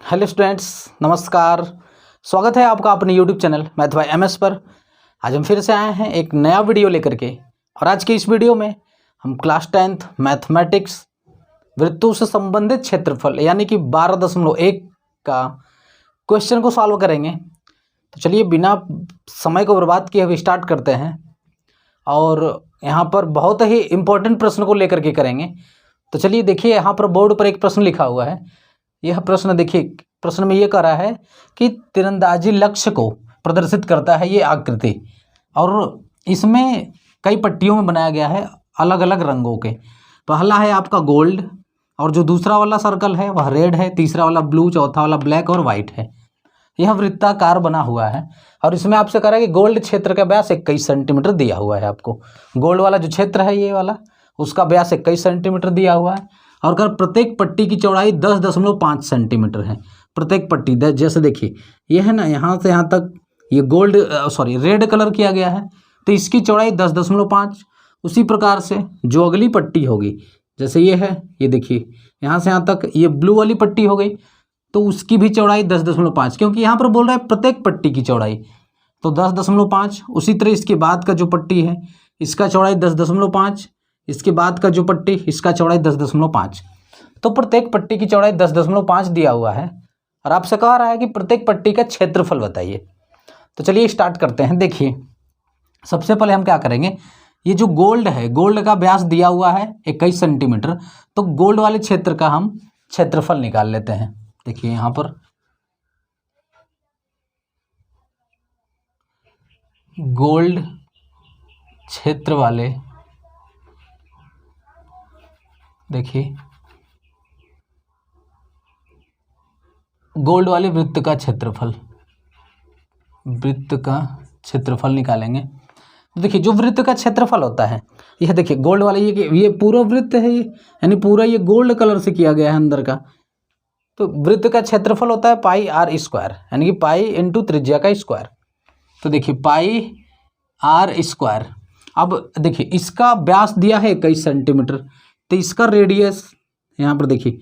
Hello students, नमस्कार। स्वागत है आपका अपने YouTube channel math bye MS पर। आज हम फिर से आए हैं एक नया वीडियो लेकर के। और आज के इस वीडियो में हम क्लास 10th मैथमेटिक्स वृत्तों से संबंधित क्षेत्रफल यानी कि 12.1 का क्वेश्चन को सॉल्व करेंगे। तो चलिए बिना समय को बर्बाद किए अभी स्टार्ट करते हैं। और यहाँ पर बहुत ही इम्पोर्टेंट प्रश्न को लेकर के करेंगे। तो चलिए देखिए, यहाँ पर बोर्ड पर एक प्रश्न लिखा हुआ है। यह प्रश्न देखिए, प्रश्न में ये कह रहा है कि तीरंदाजी लक्ष्य को प्रदर्शित करता है ये आकृति, और इसमें कई पट्टियों में बनाया गया है अलग अलग रंगों के। पहला है आपका गोल्ड, और जो दूसरा वाला सर्कल है वह रेड है, तीसरा वाला ब्लू, चौथा वाला ब्लैक और वाइट है। यह वृत्ताकार बना हुआ है और इसमें आपसे कह रहा है कि गोल्ड क्षेत्र का व्यास 21 सेंटीमीटर दिया हुआ है। आपको गोल्ड वाला जो क्षेत्र है ये वाला, उसका व्यास 21 सेंटीमीटर दिया हुआ है। और अगर प्रत्येक पट्टी की चौड़ाई 10.5 सेंटीमीटर है। प्रत्येक पट्टी जैसे देखिए ये है ना, यहाँ से यहाँ तक ये रेड कलर किया गया है, तो इसकी चौड़ाई 10.5। उसी प्रकार से जो अगली पट्टी होगी, जैसे ये है, ये देखिए यहाँ से यहाँ तक ये ब्लू वाली पट्टी हो गई, तो उसकी भी चौड़ाई 10.5, क्योंकि यहाँ पर बोल रहा है प्रत्येक पट्टी की चौड़ाई, तो 10.5। उसी तरह इसके बाद का जो पट्टी है इसका चौड़ाई 10.5, इसके बाद का जो पट्टी इसका चौड़ाई 10.5। तो प्रत्येक पट्टी की चौड़ाई 10.5 दिया हुआ है और आपसे कह रहा है कि प्रत्येक पट्टी का क्षेत्रफल बताइए। तो चलिए स्टार्ट करते हैं। देखिए सबसे पहले हम क्या करेंगे, ये जो गोल्ड है, गोल्ड का व्यास दिया हुआ है 21 सेंटीमीटर, तो गोल्ड वाले क्षेत्र का हम क्षेत्रफल निकाल लेते हैं। देखिए यहाँ पर गोल्ड क्षेत्र वाले, देखिए गोल्ड वाले वृत्त का क्षेत्रफल, वृत्त का क्षेत्रफल निकालेंगे। तो देखिए जो वृत्त का क्षेत्रफल होता है, यह देखिए गोल्ड वाले ये पूरा वृत्त है, यानी पूरा ये गोल्ड कलर से किया गया है अंदर का। तो वृत्त का क्षेत्रफल होता है पाई आर स्क्वायर, यानी कि पाई इंटू त्रिज्या का स्क्वायर। तो देखिए पाई आर स्क्वायर। अब देखिए इसका व्यास दिया है 21 सेंटीमीटर, तो इसका रेडियस यहाँ पर देखिए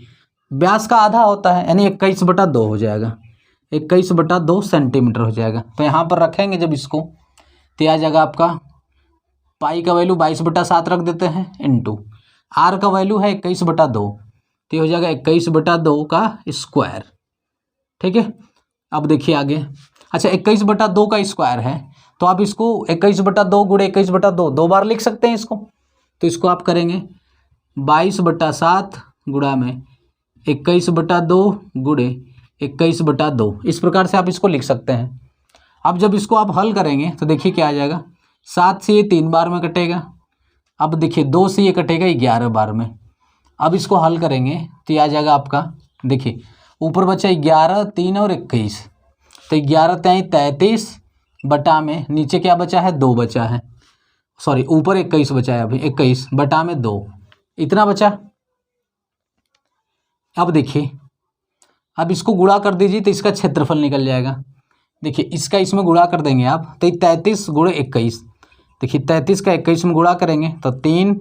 व्यास का आधा होता है, यानी 21/2 हो जाएगा, 21/2 सेंटीमीटर हो जाएगा। तो यहाँ पर रखेंगे जब इसको, तो आ जाएगा आपका पाई का वैल्यू 22/7 रख देते हैं, इंटू आर का वैल्यू है 21/2, तो हो जाएगा 21/2 का स्क्वायर। ठीक है, अब देखिए आगे। अच्छा 21/2 का स्क्वायर है, तो आप इसको 21/2 गुणे 21/2 दो बार लिख सकते हैं इसको। तो इसको आप करेंगे 22/7 गुणा में 21/2 गुणे 21/2, इस प्रकार से आप इसको लिख सकते हैं। अब जब इसको आप हल करेंगे तो देखिए क्या आ जाएगा, 7 से ये 3 बार में कटेगा। अब देखिए 2 से ये कटेगा 11 बार में। अब इसको हल करेंगे तो ये आ जाएगा आपका, देखिए ऊपर बचा 11, 3 और 21, तो 11 3 33 बटा में नीचे क्या बचा है, 2 बचा है, सॉरी ऊपर 21 बचा है, अभी 21 बटा में 2, इतना बचा। अब देखिए अब इसको गुणा कर दीजिए तो इसका क्षेत्रफल निकल जाएगा। देखिए इसका इसमें गुणा कर देंगे आप, तो 33 गुणे 21, देखिए 33 का 21 में गुणा करेंगे तो 3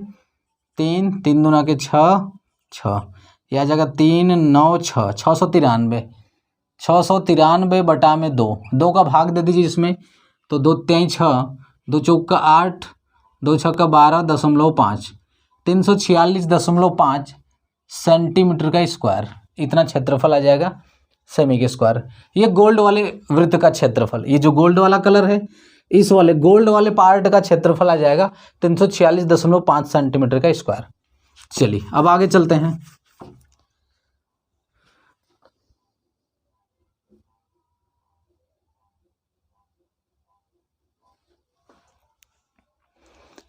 3 3 दूना के 6 6, यह आ जाएगा 3 9 6 693, 693 बटा में 2, 2 का भाग दे दीजिए इसमें, तो 2 3 6, 2 चौक का 8, 2 छक्का का 12.5, 346.5 सेंटीमीटर का स्क्वायर, इतना क्षेत्रफल आ जाएगा सेमी के स्क्वायर। ये गोल्ड वाले वृत्त का क्षेत्रफल, ये जो गोल्ड वाला कलर है इस वाले गोल्ड वाले पार्ट का क्षेत्रफल आ जाएगा 346.5 सेंटीमीटर का स्क्वायर। चलिए अब आगे चलते हैं।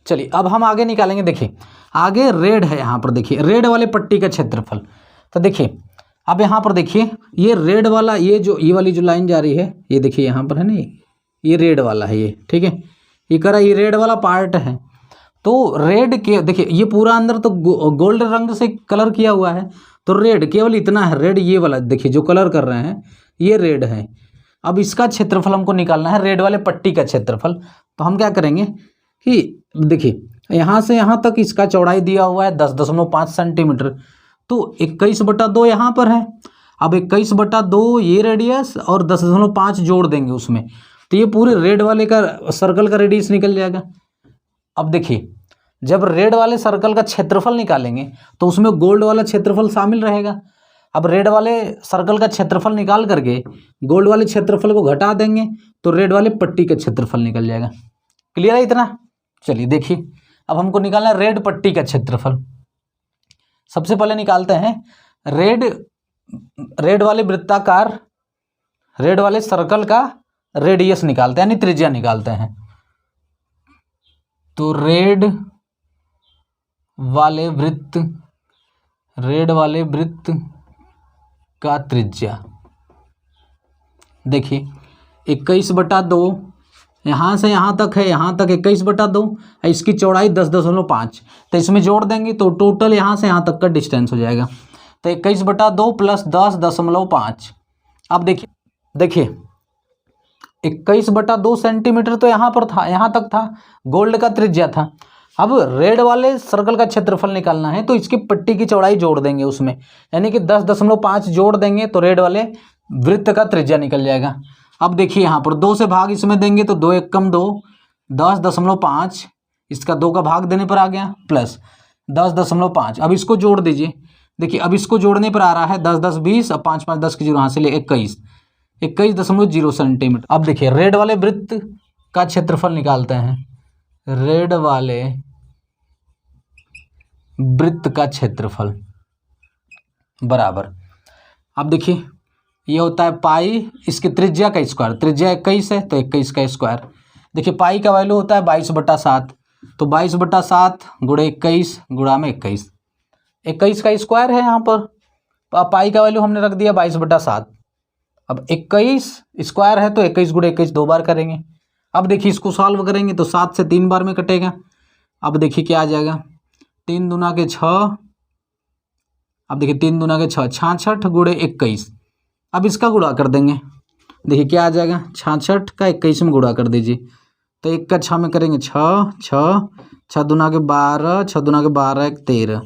चलिए अब हम आगे निकालेंगे। देखिए आगे रेड है, यहाँ पर देखिए रेड वाले पट्टी का क्षेत्रफल। तो देखिए अब यहाँ पर देखिए ये रेड वाला, ये वाली जो लाइन जा रही है, ये देखिए यहाँ पर है ना, ये रेड वाला है ये, ठीक है, ये करा ये रेड वाला पार्ट है। तो रेड के देखिए ये पूरा अंदर तो गोल्ड रंग से कलर किया हुआ है, तो रेड केवल इतना है, रेड ये वाला देखिए जो कलर कर रहे हैं ये रेड है। अब इसका क्षेत्रफल हमको निकालना है, रेड वाले पट्टी का क्षेत्रफल। तो हम क्या करेंगे कि देखिए यहाँ से यहाँ तक इसका चौड़ाई दिया हुआ है 10.5 सेंटीमीटर, तो 21/2 यहाँ पर है। अब 21/2 ये रेडियस और 10.5 जोड़ देंगे उसमें, तो ये पूरे रेड वाले का सर्कल का रेडियस निकल जाएगा। अब देखिए, जब रेड वाले सर्कल का क्षेत्रफल निकालेंगे तो उसमें गोल्ड वाला क्षेत्रफल शामिल रहेगा। अब रेड वाले सर्कल का क्षेत्रफल निकाल करके गोल्ड वाले क्षेत्रफल को घटा देंगे तो रेड वाले पट्टी का क्षेत्रफल निकल जाएगा। क्लियर है इतना? चलिए देखिए, अब हमको निकालना है रेड पट्टी का क्षेत्रफल। सबसे पहले निकालते हैं रेड वाले वृत्ताकार, रेड वाले सर्कल का रेडियस निकालते हैं, यानी त्रिज्या निकालते हैं। तो रेड वाले वृत्त का त्रिज्या देखिए 21/2, यहाँ से यहाँ तक है, यहाँ तक 21/2, इसकी चौड़ाई 10.5, तो इसमें जोड़ देंगे तो टोटल यहाँ से यहाँ तक का डिस्टेंस हो जाएगा। तो 21/2 प्लस 10.5। अब देखिए 21/2 सेंटीमीटर तो यहाँ पर था, यहाँ तक था, गोल्ड का त्रिज्या था। अब रेड वाले सर्कल का क्षेत्रफल निकालना है तो इसकी पट्टी की चौड़ाई जोड़ देंगे उसमें, यानी कि 10.5 जोड़ देंगे तो रेड वाले वृत्त का त्रिज्या निकल जाएगा। अब देखिए यहाँ पर 2 से भाग इसमें देंगे तो 2 एकम 2, 10.5, इसका 2 का भाग देने पर आ गया प्लस 10.5। अब इसको जोड़ दीजिए, देखिए अब इसको जोड़ने पर आ रहा है 10 10 20, अब 5 5 10 की 0 यहाँ से ले 21.0 सेंटीमीटर। अब देखिए रेड वाले वृत्त का क्षेत्रफल निकालते हैं, रेड वाले वृत्त का क्षेत्रफल बराबर, अब देखिए ये होता है पाई, इसकी त्रिज्या का स्क्वायर, त्रिज्या 21 है तो 21 का स्क्वायर। देखिए पाई का वैल्यू होता है 22/7, तो 22/7 गुणे 21 गुणा में 21 का स्क्वायर है यहाँ पर। पाई का वैल्यू हमने रख दिया 22/7। अब 21 स्क्वायर है तो 21 गुणे 21 2 बार करेंगे। अब देखिए इसको सॉल्व करेंगे तो 7 से 3 बार में कटेगा। अब देखिए क्या आ जाएगा, 3 दूना के 6, अब देखिए 3 दूना के 6, 66 गुणे 21। अब इसका गुणा कर देंगे, देखिए क्या आ जाएगा, 66 का 21 में गुणा कर दीजिए, तो 1 का 6 में करेंगे 6, 6 दूना के 12, 6 दूना के 12 1 13,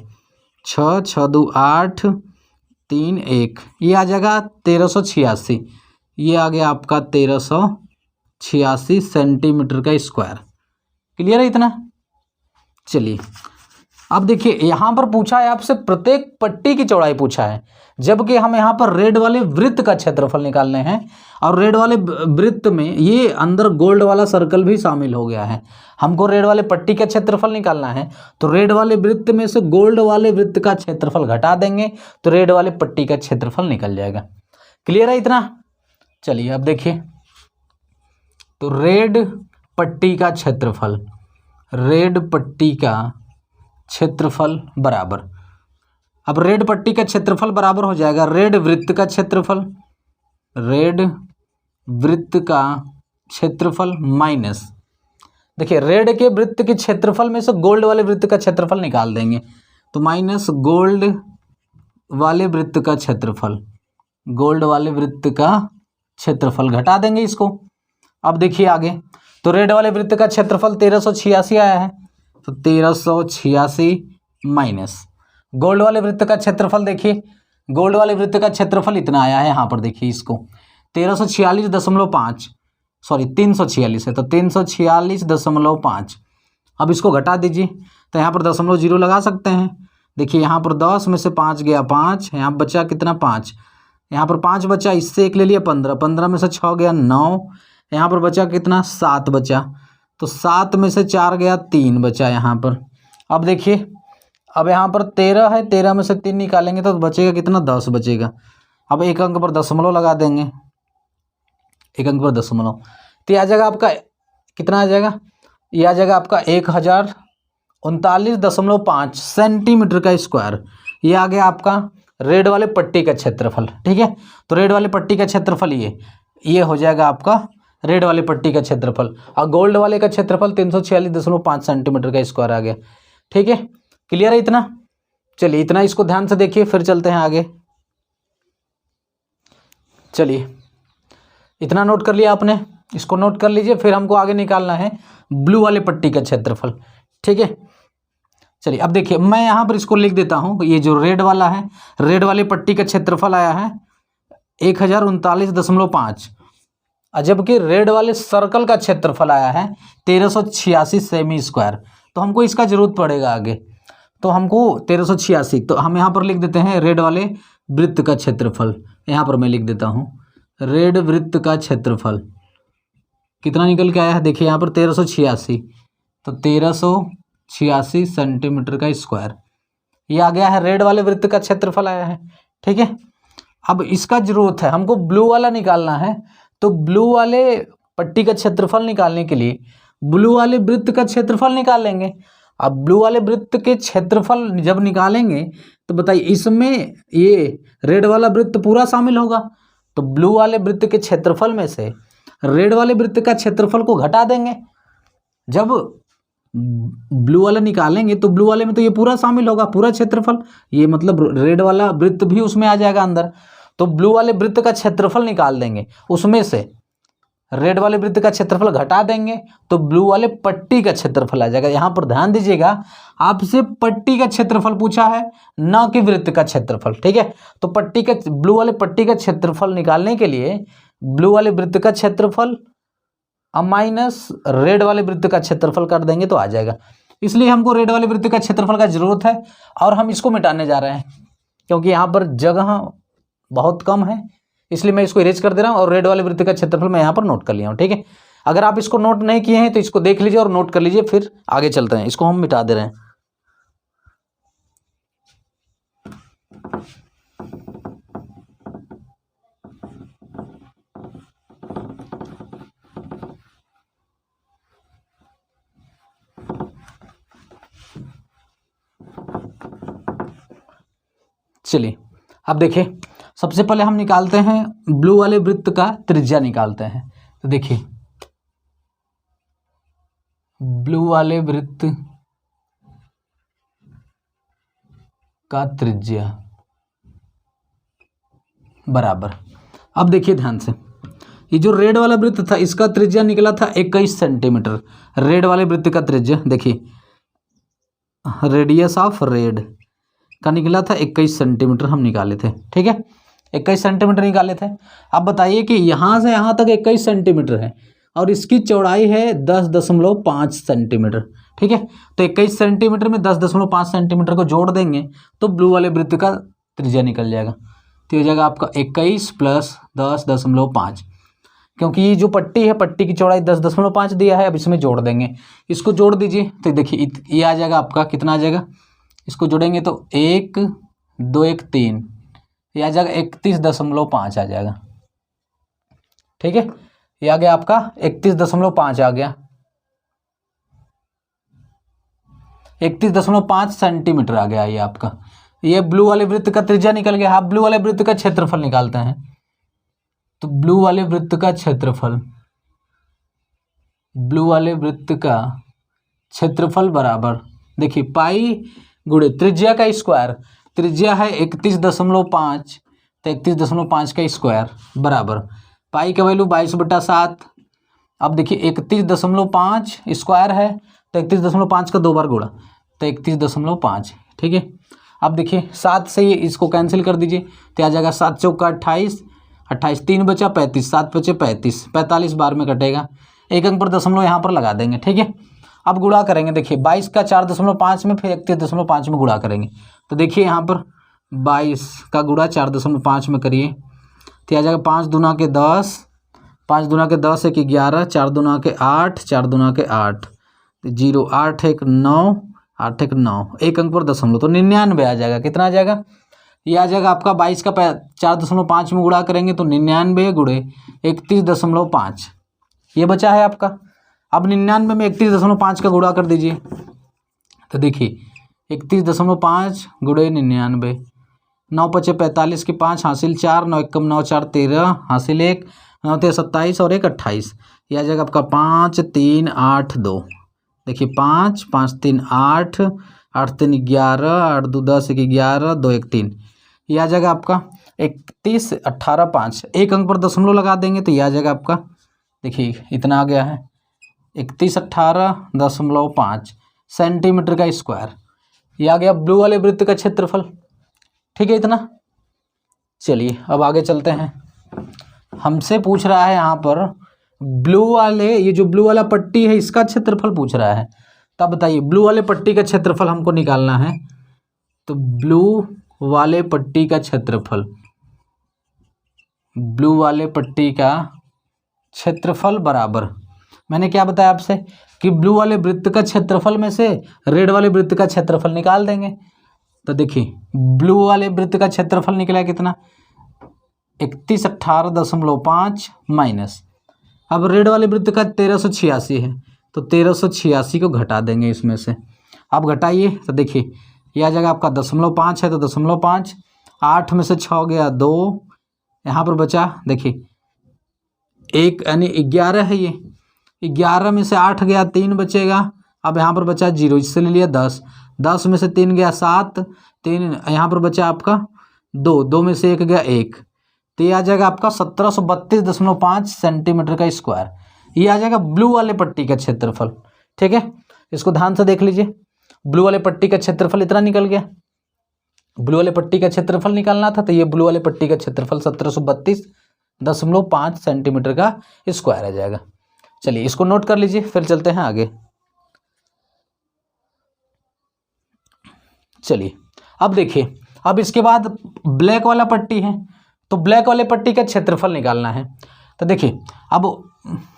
6 6 2 8 3 1, ये आ जाएगा 1386। ये आ गया आपका 1386 सेंटीमीटर का स्क्वायर। क्लियर है इतना? चलिए अब देखिए यहाँ पर पूछा है आपसे प्रत्येक पट्टी की चौड़ाई पूछा है, जबकि हम यहाँ पर रेड वाले वृत्त का क्षेत्रफल निकालने हैं और रेड वाले वृत्त में ये अंदर गोल्ड वाला सर्कल भी शामिल हो गया है। हमको रेड वाले पट्टी का क्षेत्रफल निकालना है तो रेड वाले वृत्त में से गोल्ड वाले वृत्त का क्षेत्रफल घटा देंगे तो रेड वाले पट्टी का क्षेत्रफल निकल जाएगा। क्लियर है इतना? चलिए अब देखिए, तो रेड पट्टी का क्षेत्रफल, रेड पट्टी का क्षेत्रफल बराबर, अब रेड पट्टी का क्षेत्रफल बराबर हो जाएगा रेड वृत्त का क्षेत्रफल, रेड वृत्त का क्षेत्रफल माइनस, देखिए रेड के वृत्त के क्षेत्रफल में से गोल्ड वाले वृत्त का क्षेत्रफल निकाल देंगे तो माइनस गोल्ड वाले वृत्त का क्षेत्रफल, गोल्ड वाले वृत्त का क्षेत्रफल घटा देंगे इसको। अब देखिए आगे, तो रेड वाले वृत्त का क्षेत्रफल 1386 आया है, तो 1386 माइनस गोल्ड वाले वृत्त का क्षेत्रफल, देखिए गोल्ड वाले वृत्त का क्षेत्रफल इतना आया है, यहाँ पर देखिए इसको 1346.5, सॉरी 346 है तो 346.5। अब इसको घटा दीजिए तो यहाँ पर 0.0 लगा सकते हैं। देखिए यहाँ पर 10 में से 5 गया 5, यहाँ बचा कितना 5, यहाँ पर 5 बचा, इससे 1 ले लिया 15, 15 में से 6 गया 9, यहाँ पर बचा कितना 7 बचा, तो 7 में से 4 गया 3 बचा यहाँ पर। अब देखिए अब यहाँ पर 13 है, 13 में से 3 निकालेंगे तो बचेगा कितना 10 बचेगा। अब एक अंक पर दशमलव लगा देंगे, एक अंक पर दशमलव, तो ये आ जाएगा आपका कितना आ जाएगा, ये आ जाएगा आपका 1039.5 सेंटीमीटर का स्क्वायर। ये आ गया आपका रेड वाले पट्टी का क्षेत्रफल। ठीक है, तो रेड वाले पट्टी का क्षेत्रफल ये हो जाएगा आपका रेड वाले पट्टी का क्षेत्रफल, और गोल्ड वाले का क्षेत्रफल 346.5 सेंटीमीटर का स्क्वायर आ गया। ठीक है, क्लियर है इतना? चलिए इतना इसको ध्यान से देखिए, फिर चलते हैं आगे। चलिए इतना नोट कर लिया आपने, इसको नोट कर लीजिए, फिर हमको आगे निकालना है ब्लू वाले पट्टी का क्षेत्रफल। ठीक है, चलिए अब देखिए मैं यहाँ पर इसको लिख देता हूँ, ये जो रेड वाला है, रेड वाले पट्टी का क्षेत्रफल आया है 1039.5, जबकि रेड वाले सर्कल का क्षेत्रफल आया है 1386 सेमी स्क्वायर। तो हमको इसका जरूरत पड़ेगा आगे, तो हमको 1386, तो हम यहाँ पर लिख देते हैं रेड वाले वृत्त का क्षेत्रफल। यहाँ पर मैं लिख देता हूँ रेड वृत्त का क्षेत्रफल कितना निकल के आया है, देखिए यहाँ पर 1386, तो 1386 सेंटीमीटर का स्क्वायर ये आ गया है, रेड वाले वृत्त का क्षेत्रफल आया है। ठीक है, अब इसका जरूरत है हमको ब्लू वाला निकालना है, तो ब्लू वाले पट्टी का क्षेत्रफल निकालने के लिए ब्लू वाले वृत्त का क्षेत्रफल निकाल लेंगे। अब ब्लू वाले वृत्त के क्षेत्रफल जब निकालेंगे तो बताइए इसमें ये रेड वाला वृत्त पूरा शामिल होगा, तो ब्लू वाले वृत्त के क्षेत्रफल में से रेड वाले वृत्त का क्षेत्रफल को घटा देंगे। जब ब्लू वाला निकालेंगे तो ब्लू वाले में तो ये पूरा शामिल होगा, पूरा क्षेत्रफल, ये मतलब रेड वाला वृत्त भी उसमें आ जाएगा अंदर। तो ब्लू वाले वृत्त का क्षेत्रफल निकाल देंगे, उसमें से रेड वाले वृत्त का क्षेत्रफल घटा देंगे तो ब्लू वाले पट्टी का क्षेत्रफल आ जाएगा। यहाँ पर ध्यान दीजिएगा, आपसे पट्टी का क्षेत्रफल पूछा है, न कि वृत्त का क्षेत्रफल। ठीक है, तो पट्टी का ब्लू वाले पट्टी का क्षेत्रफल निकालने के लिए ब्लू वाले वृत्त का क्षेत्रफल माइनस रेड वाले वृत्त का क्षेत्रफल कर देंगे तो आ जाएगा। इसलिए हमको रेड वाले वृत्त का क्षेत्रफल का जरूरत है और हम इसको मिटाने जा रहे हैं, क्योंकि यहाँ पर जगह बहुत कम है, इसलिए मैं इसको इरेज कर दे रहा हूँ और रेड वाले वृत्त का क्षेत्रफल मैं यहाँ पर नोट कर लिया हूँ। ठीक है, अगर आप इसको नोट नहीं किए हैं तो इसको देख लीजिए और नोट कर लीजिए, फिर आगे चलते हैं। इसको हम मिटा दे रहे हैं। चलिए अब देखिए, सबसे पहले हम निकालते हैं ब्लू वाले वृत्त का त्रिज्या निकालते हैं। तो देखिए ब्लू वाले वृत्त का त्रिज्या बराबर, अब देखिए ध्यान से, ये जो रेड वाला वृत्त था इसका त्रिज्या निकला था 21 सेंटीमीटर। रेड वाले वृत्त का त्रिज्या देखिए, रेडियस ऑफ रेड का निकला था 21 सेंटीमीटर हम निकाले थे। ठीक है, 21 सेंटीमीटर निकाले थे। अब बताइए कि यहाँ से यहाँ तक 21 सेंटीमीटर है और इसकी चौड़ाई है 10.5 सेंटीमीटर। ठीक है, तो 21 सेंटीमीटर में 10.5 सेंटीमीटर को जोड़ देंगे तो ब्लू वाले वृत्त का त्रिज्या निकल जाएगा। तो ये जाएगा आपका 21 प्लस 10.5, क्योंकि ये जो पट्टी है पट्टी की चौड़ाई 10.5 दिया है, अब इसमें जोड़ देंगे, इसको जोड़ दीजिए तो देखिए ये आ जाएगा आपका, कितना आ जाएगा, इसको जोड़ेंगे तो 1 2 1 3, ये आ जाएगा 31.5 आ जाएगा। ठीक है, ये आ गया आपका 31.5 आ गया, 31.5 सेंटीमीटर आ गया ये आपका। ये ब्लू वाले वृत्त का त्रिज्या निकल गया। आप ब्लू वाले वृत्त का क्षेत्रफल निकालते हैं, तो ब्लू वाले वृत्त का क्षेत्रफल, ब्लू वाले वृत्त का क्षेत्रफल बराबर देखिए पाई गुणे त्रिज्या का स्क्वायर, त्रिज्या है 31.5, तो 31.5 का स्क्वायर बराबर पाई का वैल्यू 22/7। अब देखिए 31.5 स्क्वायर है तो 31.5 का 2 बार गुणा, तो 31.5। ठीक है, अब देखिए 7 से ये इसको कैंसिल कर दीजिए तो आ जाएगा 7 चौका 28, 28 3 बचा 35, 7 बचे 35, 45 बार में कटेगा, एक अंक पर दशमलव यहाँ पर लगा देंगे। ठीक है, अब गुणा करेंगे, देखिए 22 का 4.5 में, फिर 31.5 में गुणा करेंगे, तो देखिए यहाँ पर 22 का गुणा 4.5 में करिए तो आ जाएगा 5 दूना के 10, 5 दूना के 10 1 11, 4 दूना के 8, 4 दूना के 8, 0 8 1 9, 8 1 9, एक अंक पर दशमलव, तो 99 आ जाएगा। कितना आ जाएगा, ये आ जाएगा आपका 22 का 4.5 में गुणा करेंगे तो 99 गुणे 31.5, ये बचा है आपका। अब 99 में 31.5 का गुणा कर दीजिए, तो देखिए 31.5 गुणे 99, 9 पचे 45 के 5 हासिल 4, 9 एकम 9 4 13 हासिल 1, 9 3 27 और 1 28, यह आ जाएगा आपका 5 3 8 2। देखिए 5 5 3 8, 8 3 11, 8 2 10 1 11, 2 1 3, यह आ जाएगा आपका 31 18 5, एक अंक पर दशमलव लगा देंगे तो यह आ जाएगा आपका, देखिए इतना आ गया है 31 18.5 सेंटीमीटर का स्क्वायर। यह आ गया ब्लू वाले वृत्त का क्षेत्रफल। ठीक है इतना। चलिए अब आगे चलते हैं। हमसे पूछ रहा है यहाँ पर ब्लू वाले, ये जो ब्लू वाला पट्टी है इसका क्षेत्रफल पूछ रहा है। तब बताइए ब्लू वाले पट्टी का क्षेत्रफल हमको निकालना है। तो ब्लू वाले पट्टी का क्षेत्रफल, ब्लू वाले पट्टी का क्षेत्रफल बराबर, मैंने क्या बताया आपसे कि ब्लू वाले वृत्त का क्षेत्रफल में से रेड वाले वृत्त का क्षेत्रफल निकाल देंगे। तो देखिए ब्लू वाले वृत्त का क्षेत्रफल निकला कितना, 3118.5 माइनस, अब रेड वाले वृत्त का 1386 है तो 1386 को घटा देंगे इसमें से। अब घटाइए तो देखिए यह आ जाएगा आपका 0.5 है तो 0.5, 8 में से 6 गया 2, यहाँ पर बचा देखिए 1 यानी 11 है, ये 11 में से 8 गया 3 बचेगा। अब यहाँ पर बचा 0, इससे ले लिया 10, 10 में से 3 गया 7, 3 यहाँ पर बचा आपका 2, 2 में से 1 गया 1, तो ये आ जाएगा आपका 1732.5 सेंटीमीटर का स्क्वायर। ये आ जाएगा ब्लू वाले पट्टी का क्षेत्रफल। ठीक है, इसको ध्यान से देख लीजिए, ब्लू वाले पट्टी का क्षेत्रफल इतना निकल गया। ब्लू वाले पट्टी का क्षेत्रफल निकालना था तो ये ब्लू वाले पट्टी का क्षेत्रफल 1732.5 सेंटीमीटर का स्क्वायर आ जाएगा। चलिए इसको नोट कर लीजिए, फिर चलते हैं आगे। चलिए अब देखिए, अब इसके बाद ब्लैक वाला पट्टी है तो ब्लैक वाले पट्टी का क्षेत्रफल निकालना है। तो देखिए अब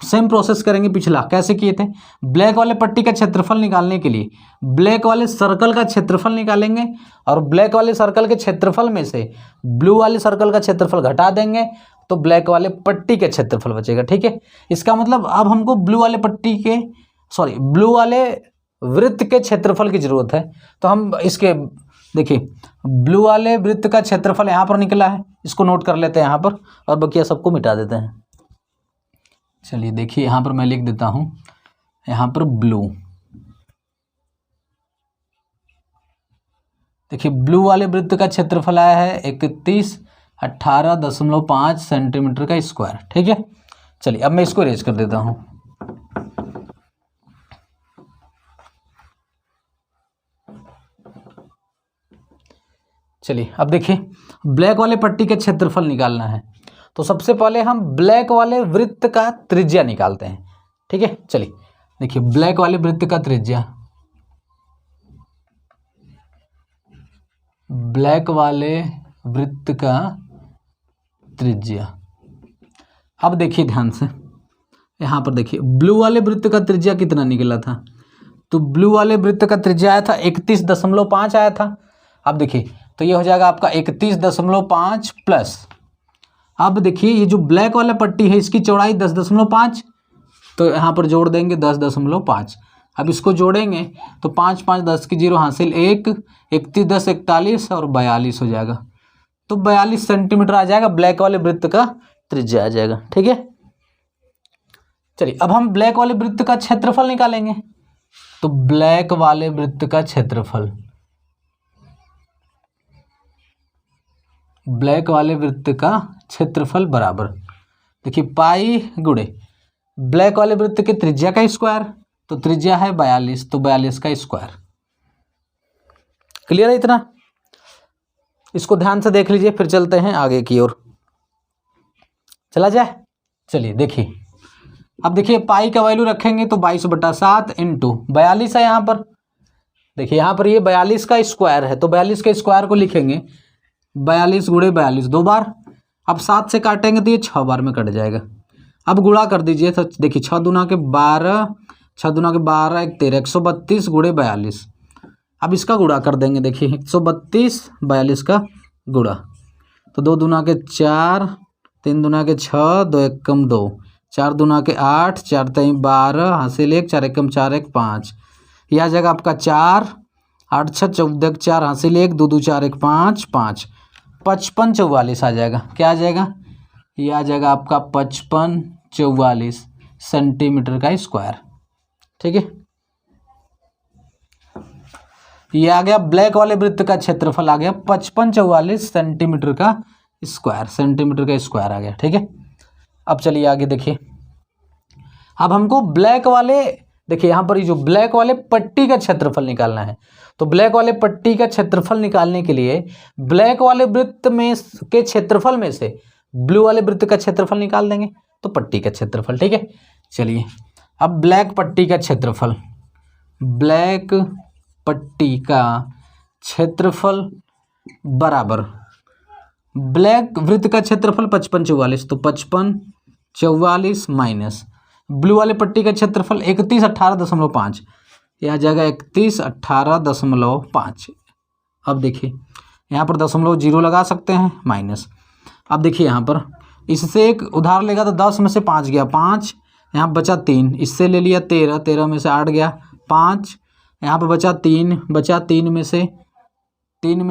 सेम प्रोसेस करेंगे पिछला कैसे किए थे। ब्लैक वाले पट्टी का क्षेत्रफल निकालने के लिए ब्लैक वाले सर्कल का क्षेत्रफल निकालेंगे और ब्लैक वाले सर्कल के क्षेत्रफल में से ब्लू वाले सर्कल का क्षेत्रफल घटा देंगे तो ब्लैक वाले पट्टी का क्षेत्रफल बचेगा। ठीक है, इसका मतलब अब हमको ब्लू वाले ब्लू वाले वृत्त के क्षेत्रफल की जरूरत है। तो हम इसके देखिए ब्लू वाले वृत्त का क्षेत्रफल यहाँ पर निकला है, इसको नोट कर लेते हैं यहाँ पर और बकिया सबको मिटा देते हैं। चलिए देखिए यहाँ पर मैं लिख देता हूँ, यहाँ पर ब्लू, देखिए ब्लू वाले वृत्त का क्षेत्रफल आया है 3118.5 सेंटीमीटर का स्क्वायर। ठीक है, चलिए अब मैं इसको इरेज कर देता हूँ। चलिए अब देखिए ब्लैक वाले पट्टी के क्षेत्रफल निकालना है तो सबसे पहले हम ब्लैक वाले वृत्त का त्रिज्या निकालते हैं। ठीक है, चलिए देखिए ब्लैक वाले वृत्त का त्रिज्या, ब्लैक वाले वृत्त का त्रिज्या। अब देखिए ध्यान से, यहाँ पर देखिए ब्लू वाले वृत्त का त्रिज्या कितना निकला था, तो ब्लू वाले वृत्त का त्रिज्या आया था 31.5 आया था। अब देखिए तो ये हो जाएगा आपका 31.5 प्लस, अब देखिए ये जो ब्लैक वाला पट्टी है इसकी चौड़ाई 10.5, तो यहाँ पर जोड़ देंगे 10.5। अब इसको जोड़ेंगे तो 5 5 10 की 0 हासिल 1, 31 10 41 और 42 हो जाएगा। तो 42 सेंटीमीटर आ जाएगा ब्लैक वाले वृत्त का त्रिज्या आ जाएगा। ठीक है, चलिए अब हम ब्लैक वाले वृत्त का क्षेत्रफल निकालेंगे। तो ब्लैक वाले वृत्त का क्षेत्रफल, ब्लैक वाले वृत्त का क्षेत्रफल बराबर देखिए पाई गुणे ब्लैक वाले वृत्त के त्रिज्या का स्क्वायर, तो त्रिज्या है 42 तो 42 का स्क्वायर। क्लियर है इतना, इसको ध्यान से देख लीजिए, फिर चलते हैं आगे की ओर। चला जाए, चलिए देखिए अब देखिए पाई का वैल्यू रखेंगे तो 22/7 इंटू 42 है यहाँ पर। देखिए यहाँ पर ये 42 का स्क्वायर है तो 42 के स्क्वायर को लिखेंगे 42 गुणे 42 2 बार। अब 7 से काटेंगे तो ये 6 बार में कट जाएगा। अब गुणा कर दीजिए तो देखिए 6 दूना के 12, 6 दूना के 12 1 13, 132 गुणे 42। अब इसका गुणा कर देंगे, देखिए 132 42 का गुणा, तो 2 दूना के 4, 3 दूना के 6, 2 एकम 2, 4 दूना के 8, 4 3 12 हासिल 1, 4 एकम 4 1 5। यह आ जाएगा आपका 4, 8 6 14 4 हासिल 1, 2 2 4 1 5 5, 55 44 आ जाएगा। क्या आ जाएगा, ये आ जाएगा आपका 55 44 सेंटीमीटर का स्क्वायर। ठीक है, ये आ गया ब्लैक वाले वृत्त का क्षेत्रफल आ गया 55 44 सेंटीमीटर का स्क्वायर, सेंटीमीटर का स्क्वायर आ गया। ठीक है, अब चलिए आगे देखिए, अब हमको ब्लैक वाले, देखिए यहाँ पर ये जो ब्लैक वाले पट्टी का क्षेत्रफल निकालना है। तो ब्लैक वाले पट्टी का क्षेत्रफल निकालने के लिए ब्लैक वाले वृत्त में के क्षेत्रफल में से ब्लू वाले वृत्त का क्षेत्रफल निकाल देंगे तो पट्टी का क्षेत्रफल। ठीक है, चलिए अब ब्लैक पट्टी का क्षेत्रफल, ब्लैक पट्टी का क्षेत्रफल बराबर ब्लैक वृत्त का क्षेत्रफल 55 44, तो 55 44 माइनस ब्लू वाले पट्टी का क्षेत्रफल 31 18.5, यह जगह 31 18.5। अब देखिए यहाँ पर दशमलव जीरो लगा सकते हैं माइनस। अब देखिए यहाँ पर इससे एक उधार लेगा तो 10 में से 5 गया 5, यहाँ बचा 3, इससे ले लिया 13, 13 में से 8 गया 5, यहाँ पर बचा 3, बचा 3 में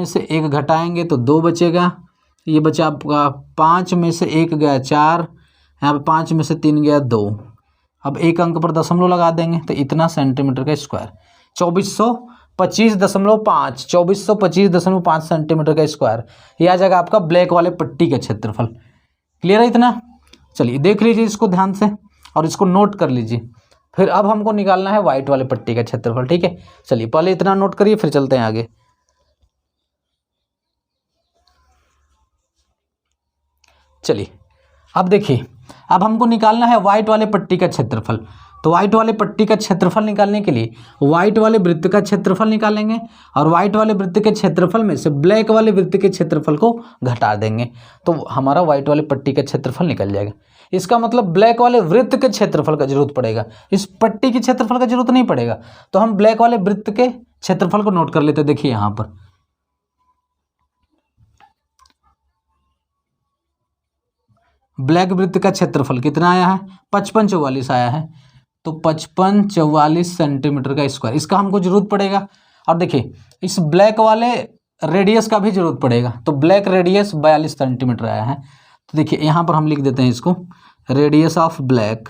से 1 घटाएंगे तो 2 बचेगा, ये बचा आपका 5 में से 1 गया 4, यहाँ पर 5 में से 3 गया 2। अब एक अंक पर दशमलव लगा देंगे तो इतना सेंटीमीटर का स्क्वायर 2425.5 2425.5 सेंटीमीटर का स्क्वायर, यह आ जाएगा आपका ब्लैक वाले पट्टी का क्षेत्रफल। क्लियर है इतना? चलिए देख लीजिए इसको ध्यान से और इसको नोट कर लीजिए। फिर अब हमको निकालना है वाइट वाले पट्टी का क्षेत्रफल। ठीक है, चलिए पहले इतना नोट करिए फिर चलते हैं आगे। चलिए अब देखिए, अब हमको निकालना है वाइट वाले पट्टी का क्षेत्रफल। तो वाइट वाले पट्टी का क्षेत्रफल निकालने के लिए वाइट वाले वृत्त का क्षेत्रफल निकालेंगे और वाइट वाले वृत्त के क्षेत्रफल में से ब्लैक वाले वृत्त के क्षेत्रफल को घटा देंगे तो हमारा वाइट वाले पट्टी का क्षेत्रफल निकल जाएगा। इसका मतलब ब्लैक वाले वृत्त के क्षेत्रफल का जरूरत पड़ेगा, इस पट्टी के क्षेत्रफल का जरूरत नहीं पड़ेगा। तो हम ब्लैक वाले वृत्त के क्षेत्रफल को नोट कर लेते हैं। देखिए यहाँ पर ब्लैक वृत्त का क्षेत्रफल कितना आया है 55 44 आया है, तो 55 44 सेंटीमीटर का स्क्वायर, इसका हमको जरूरत पड़ेगा। और देखिए इस ब्लैक वाले रेडियस का भी जरूरत पड़ेगा, तो ब्लैक रेडियस 42 सेंटीमीटर आया है। तो देखिए यहाँ पर हम लिख देते हैं इसको, रेडियस ऑफ ब्लैक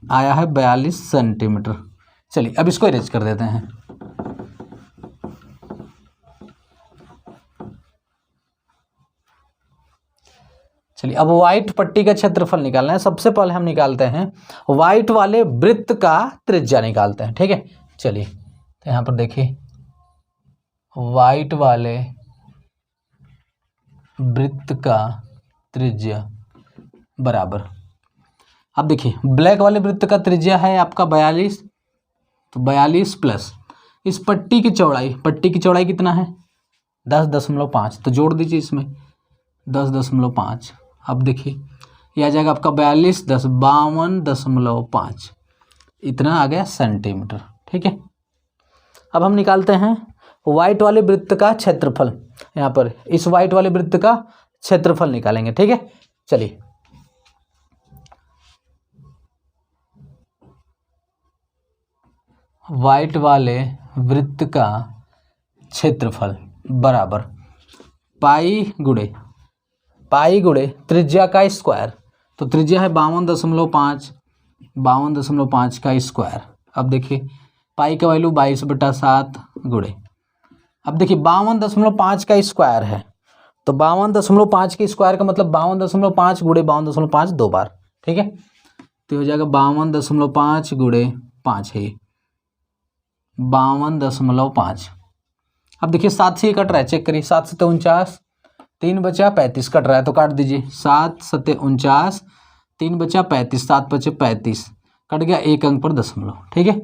आया है 42 सेंटीमीटर। चलिए अब इसको इरेज कर देते हैं। चलिए अब वाइट पट्टी का क्षेत्रफल निकालना है। सबसे पहले हम निकालते हैं वाइट वाले वृत्त का त्रिज्या निकालते हैं। ठीक है, चलिए तो यहाँ पर देखिए वाइट वाले वृत्त का त्रिज्या बराबर, अब देखिए ब्लैक वाले वृत्त का त्रिज्या है आपका 42, तो 42 प्लस इस पट्टी की चौड़ाई कितना है 10.5, तो जोड़ दीजिए इसमें 10.5। अब देखिए यह आ जाएगा आपका 42 10 52.5, इतना आ गया सेंटीमीटर। ठीक है, अब हम निकालते हैं वाइट वाले वृत्त का क्षेत्रफल। यहाँ पर इस वाइट वाले वृत्त का क्षेत्रफल निकालेंगे। ठीक है, चलिए वाइट वाले वृत्त का क्षेत्रफल बराबर पाई गुणे त्रिज्या का स्क्वायर, तो त्रिज्या है 52.5 का स्क्वायर। अब देखिए पाई का वैल्यू 22/7 गुणे, अब देखिए 52.5 का स्क्वायर है, तो 52.5 के स्क्वायर का मतलब 52.5 गुणे 52.5 दो बार। ठीक है, तो हो जाएगा 52.5 गुणे 5 है 52.5। अब देखिए 7 से कट रहा है, चेक करिए 7 7 49, 3 बचा 35 कट रहा है तो काट दीजिए 7 7 49, 3 बचा 35, 7 बचे 35 कट गया, एक अंक पर दशमलव। ठीक है,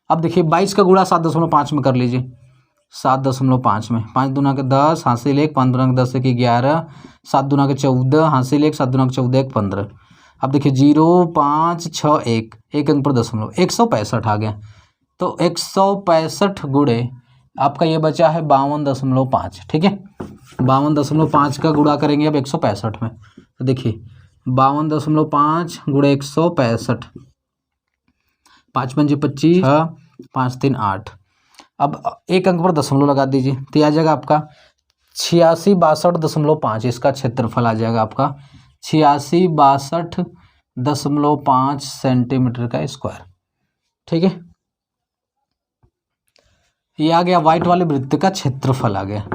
अब देखिए 22 का गुणा 7.5 में कर लीजिए, 7.5 में 5 दूना के 10 हासिल 1, 5 दूना के 10 1 11, 7 दूना के 14 हासिल 1, 7 दूना के 14 1 15। अब देखिए 0 5 6 1, एक अंक पर दशमलव 165 आ गया, तो 165 गुणे आपका ये बचा है 52.5। ठीक है, 52.5 का गुणा करेंगे अब 165 में, तो देखिए 52.5 गुणे 165, 5 पंजे 25, 5 3 8। अब एक अंक पर दशमलव लगा दीजिए तो यह आ जाएगा आपका 86 62.5, इसका क्षेत्रफल आ जाएगा आपका 86 62.5 सेंटीमीटर का स्क्वायर। ठीक है, ये आ गया वाइट वाले वृत्त का क्षेत्रफल आ गया।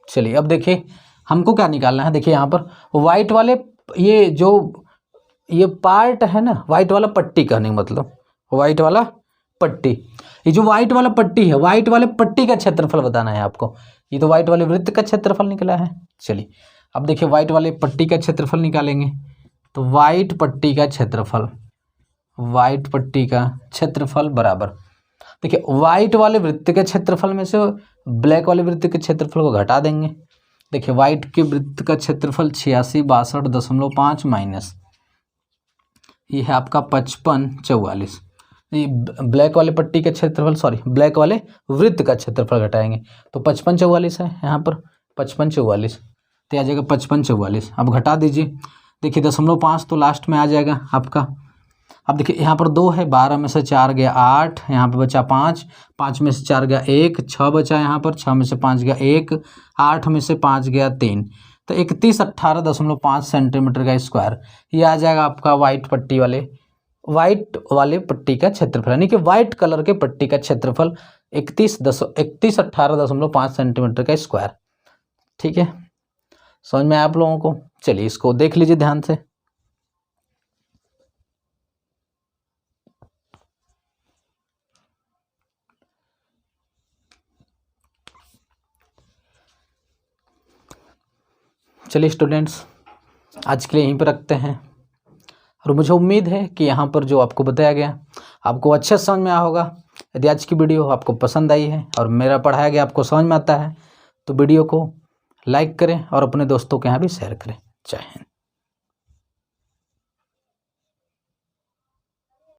चलिए अब देखिए हमको क्या निकालना है। देखिए यहाँ पर वाइट वाले ये पार्ट है ना, वाइट वाला पट्टी कहने का मतलब वाइट वाला पट्टी, ये जो व्हाइट वाला पट्टी है, व्हाइट वाले पट्टी का क्षेत्रफल बताना है आपको। ये तो व्हाइट वाले वृत्त का क्षेत्रफल निकला है। चलिए अब देखिए व्हाइट वाले पट्टी का क्षेत्रफल निकालेंगे। तो व्हाइट पट्टी का क्षेत्रफल, व्हाइट पट्टी का क्षेत्रफल बराबर, देखिए व्हाइट वाले वृत्त के क्षेत्रफल में से ब्लैक वाले वृत्त के क्षेत्रफल को घटा देंगे। देखिए व्हाइट के वृत्त का क्षेत्रफल 8662.5 माइनस ये है आपका 5544। ये ब्लैक वाले पट्टी का क्षेत्रफल, सॉरी ब्लैक वाले वृत्त का क्षेत्रफल घटाएंगे तो 5544 है यहाँ पर, 5544 तो आ जाएगा 5544। अब घटा दीजिए, देखिए 0.5 तो लास्ट में आ जाएगा आपका। अब देखिए यहाँ पर 2 है, 12 में से 4 गया 8, यहाँ पे बचा 5, 5 में से 4 गया 1, 6 बचा यहाँ पर, 6 में से 5 गया 1, 8 में से 5 गया 3, तो 3118.5 सेंटीमीटर का स्क्वायर ये आ जाएगा आपका व्हाइट वाले पट्टी का क्षेत्रफल, यानी कि व्हाइट कलर के पट्टी का क्षेत्रफल 3118.5 सेंटीमीटर का स्क्वायर। ठीक है, समझ में आया आप लोगों को? चलिए इसको देख लीजिए ध्यान से। चलिए स्टूडेंट्स आज के लिए यहीं पर रखते हैं, और मुझे उम्मीद है कि यहाँ पर जो आपको बताया गया आपको अच्छे से समझ में आया होगा। यदि आज की वीडियो आपको पसंद आई है और मेरा पढ़ाया गया आपको समझ में आता है तो वीडियो को लाइक करें और अपने दोस्तों के यहाँ भी शेयर करें। जय हिंद।